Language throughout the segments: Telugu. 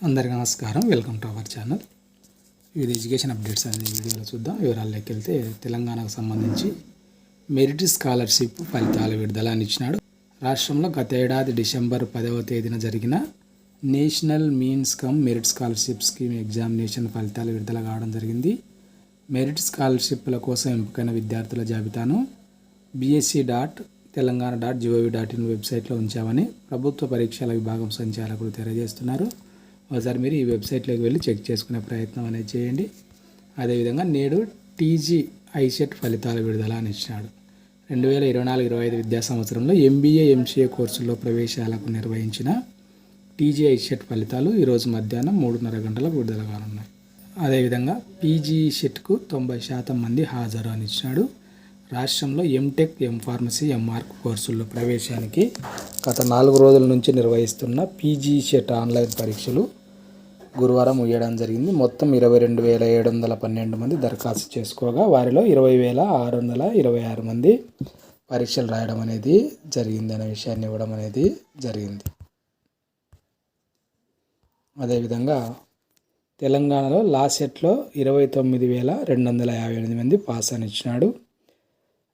అందరికీ నమస్కారం. Welcome to our channel. ఇది ఎడ్యుకేషన్ అప్డేట్స్ అనే వీడియోలో చూద్దాం. వివరాల్లోకి వెళ్తే తెలంగాణకు సంబంధించి మెరిట్ స్కాలర్షిప్ ఫలితాల విడుదల అని ఇచ్చినాడు. రాష్ట్రంలో గత ఏడాది డిసెంబర్ 10వ తేదీన జరిగిన national means come merit scholarship scheme examination ఫలితాలు విడుదల కావడం జరిగింది. మెరిట్ స్కాలర్షిప్ల కోసం ఎంపికైన విద్యార్థుల జాబితాను bsc.telangana.gov.in వెబ్సైట్లో ఉంచామని ప్రభుత్వ పరీక్షల విభాగం సంచాలకులు తెలియజేస్తున్నారు. ఒకసారి మీరు ఈ వెబ్సైట్లోకి వెళ్ళి చెక్ చేసుకునే ప్రయత్నం అనేది చేయండి. అదేవిధంగా నేడు టీజీ ఐసెట్ ఫలితాల విడుదల అని ఇచ్చినాడు. 2024-25 విద్యా సంవత్సరంలో ఎంబీఏ ఎంసీఏ కోర్సుల్లో ప్రవేశాలకు నిర్వహించిన టీజీ ఐసెట్ ఫలితాలు ఈరోజు మధ్యాహ్నం 3:30 గంటలకు విడుదల కానున్నాయి. అదేవిధంగా పీజీ సెట్కు 90% మంది హాజరు అని ఇచ్చినాడు. రాష్ట్రంలో ఎంటెక్, ఎంఫార్మసీ, ఎంఆర్క్ కోర్సుల్లో ప్రవేశానికి గత 4 రోజుల నుంచి నిర్వహిస్తున్న పీజీ సెట్ ఆన్లైన్ పరీక్షలు గురువారం ముగియడం జరిగింది. మొత్తం 22,712 మంది దరఖాస్తు చేసుకోగా వారిలో 20,626 మంది పరీక్షలు రాయడం అనేది జరిగింది అనే విషయాన్ని ఇవ్వడం అనేది జరిగింది. అదేవిధంగా తెలంగాణలో లా సెట్లో 29,258 మంది పాస్ అని ఇచ్చినాడు.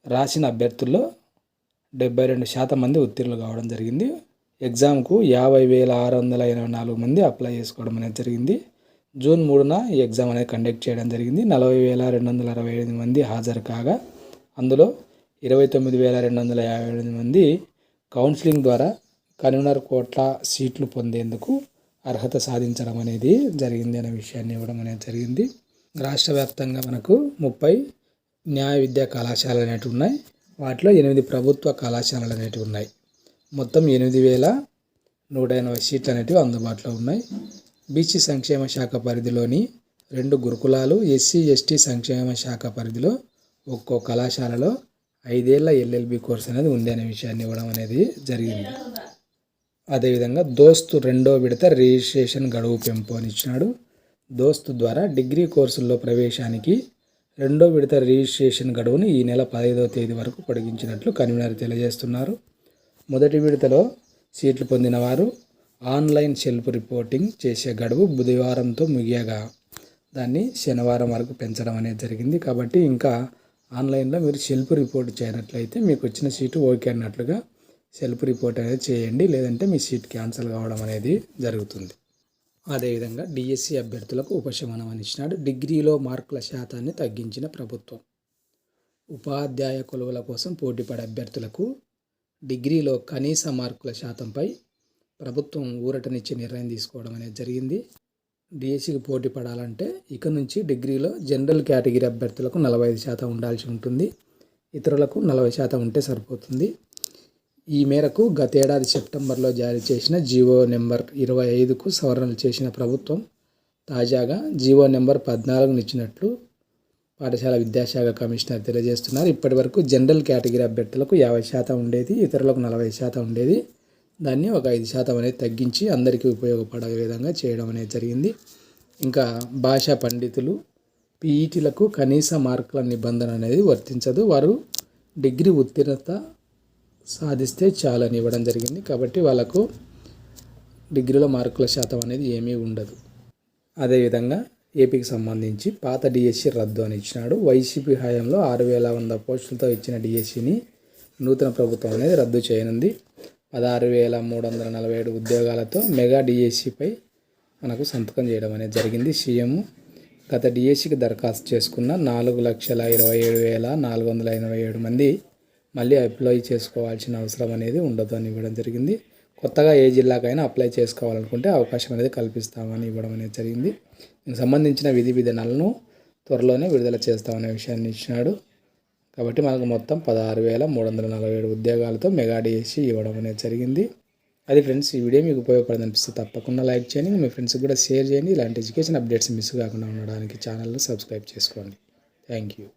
రాసిన అభ్యర్థుల్లో 72% మంది ఉత్తీర్ణులు కావడం జరిగింది. ఎగ్జామ్కు 50,684 మంది అప్లై చేసుకోవడం అనేది జరిగింది. జూన్ 3న ఈ ఎగ్జామ్ అనేది కండక్ట్ చేయడం జరిగింది. 40,268 మంది హాజరు కాగా అందులో 29,258 మంది కౌన్సిలింగ్ ద్వారా కన్వీనర్ కోట్ల సీట్లు పొందేందుకు అర్హత సాధించడం అనేది జరిగింది అనే విషయాన్ని ఇవ్వడం అనేది జరిగింది. రాష్ట్ర వ్యాప్తంగా మనకు 30 న్యాయ విద్యా కళాశాలలు అనేవి ఉన్నాయి. వాటిలో 8 ప్రభుత్వ కళాశాలలు అనేవి ఉన్నాయి. మొత్తం 8,180 సీట్లు అనేటివి అందుబాటులో ఉన్నాయి. బీసీ సంక్షేమ శాఖ పరిధిలోని 2 గురుకులాలు, ఎస్సీ ఎస్టీ సంక్షేమ శాఖ పరిధిలో ఒక్కో కళాశాలలో 5 ఏళ్ల ఎల్ఎల్బి కోర్సు అనేది ఉంది అనే విషయాన్ని ఇవ్వడం అనేది జరిగింది. అదేవిధంగా దోస్తు 2వ విడత రిజిస్ట్రేషన్ గడువు పెంపు అని ఇచ్చినాడు. దోస్తు ద్వారా డిగ్రీ కోర్సుల్లో ప్రవేశానికి 2వ విడత రిజిస్ట్రేషన్ గడువును ఈ నెల 15వ తేదీ వరకు పొడిగించినట్లు కన్వీనర్ తెలియజేస్తున్నారు. మొదటి విడతలో సీట్లు పొందిన వారు ఆన్లైన్ సెల్ఫ్ రిపోర్టింగ్ చేసే గడువు బుధవారంతో ముగియగా దాన్ని శనివారం వరకు పెంచడం అనేది జరిగింది. కాబట్టి ఇంకా ఆన్లైన్లో మీరు సెల్ఫ్ రిపోర్ట్ చేయనట్లయితే మీకు వచ్చిన సీటు ఓకే అన్నట్లుగా సెల్ఫ్ రిపోర్ట్ అనేది చేయండి, లేదంటే మీ సీట్ క్యాన్సిల్ కావడం అనేది జరుగుతుంది. అదేవిధంగా డిఎస్సి అభ్యర్థులకు ఉపశమనం అని ఇచ్చినాడు. డిగ్రీలో మార్కుల శాతాన్ని తగ్గించిన ప్రభుత్వం. ఉపాధ్యాయ కొలువుల కోసం పోటీపడే అభ్యర్థులకు డిగ్రీలో కనీస మార్కుల శాతంపై ప్రభుత్వం ఊరటనిచ్చే నిర్ణయం తీసుకోవడం అనేది జరిగింది. డిఎస్సికి పోటీ పడాలంటే ఇక నుంచి డిగ్రీలో జనరల్ కేటగిరీ అభ్యర్థులకు 45% ఉండాల్సి ఉంటుంది. ఇతరులకు 40% ఉంటే సరిపోతుంది. ఈ మేరకు గతేడాది సెప్టెంబర్లో జారీ చేసిన జీవో నెంబర్ 25కు సవరణలు చేసిన ప్రభుత్వం తాజాగా జీవో నెంబర్ 14ను ఇచ్చినట్లు పాఠశాల విద్యాశాఖ కమిషనర్ తెలియజేస్తున్నారు. ఇప్పటి వరకు జనరల్ కేటగిరీ అభ్యర్థులకు 50% ఉండేది, ఇతరులకు 40% ఉండేది. దాన్ని ఒక 5% అనేది తగ్గించి అందరికీ ఉపయోగపడే విధంగా చేయడం అనేది జరిగింది. ఇంకా భాషా పండితులు, పీఈటీలకు కనీస మార్కుల నిబంధన అనేది వర్తించదు. వారు డిగ్రీ ఉత్తీర్ణత సాధిస్తే చాలని ఇవ్వడం జరిగింది. కాబట్టి వాళ్ళకు డిగ్రీలో మార్కుల శాతం అనేది ఏమీ ఉండదు. అదేవిధంగా ఏపీకి సంబంధించి పాత డిఎస్సి రద్దు అని ఇచ్చినాడు. వైసీపీ హయాంలో 6,100 పోస్టులతో ఇచ్చిన డిఎస్సిని నూతన ప్రభుత్వం అనేది రద్దు చేయనుంది. 16,347 ఉద్యోగాలతో మెగా డిఎస్సిపై మనకు సంతకం చేయడం అనేది జరిగింది. సీఎం గత డిఎస్సికి దరఖాస్తు చేసుకున్న 4,27,487 మంది మళ్ళీ అప్లై చేసుకోవాల్సిన అవసరం అనేది ఉండదు అని ఇవ్వడం జరిగింది. కొత్తగా ఏ జిల్లాకైనా అప్లై చేసుకోవాలనుకుంటే అవకాశం అనేది కల్పిస్తామని ఇవ్వడం అనేది జరిగింది. దీనికి సంబంధించిన విధి విధానాలను త్వరలోనే విడుదల చేస్తామనే విషయాన్ని ఇచ్చినాడు. కాబట్టి మనకు మొత్తం 16,347 ఉద్యోగాలతో మెగా డిఎస్సి ఇవ్వడం అనేది జరిగింది. అది ఫ్రెండ్స్, ఈ వీడియో మీకు ఉపయోగపడింది అనిపిస్తే తప్పకుండా లైక్ చేయండి, మీ ఫ్రెండ్స్కి కూడా షేర్ చేయండి. ఇలాంటి ఎడ్యుకేషన్ అప్డేట్స్ మిస్ కాకుండా ఉండడానికి ఛానల్ని సబ్స్క్రైబ్ చేసుకోండి. Thank you.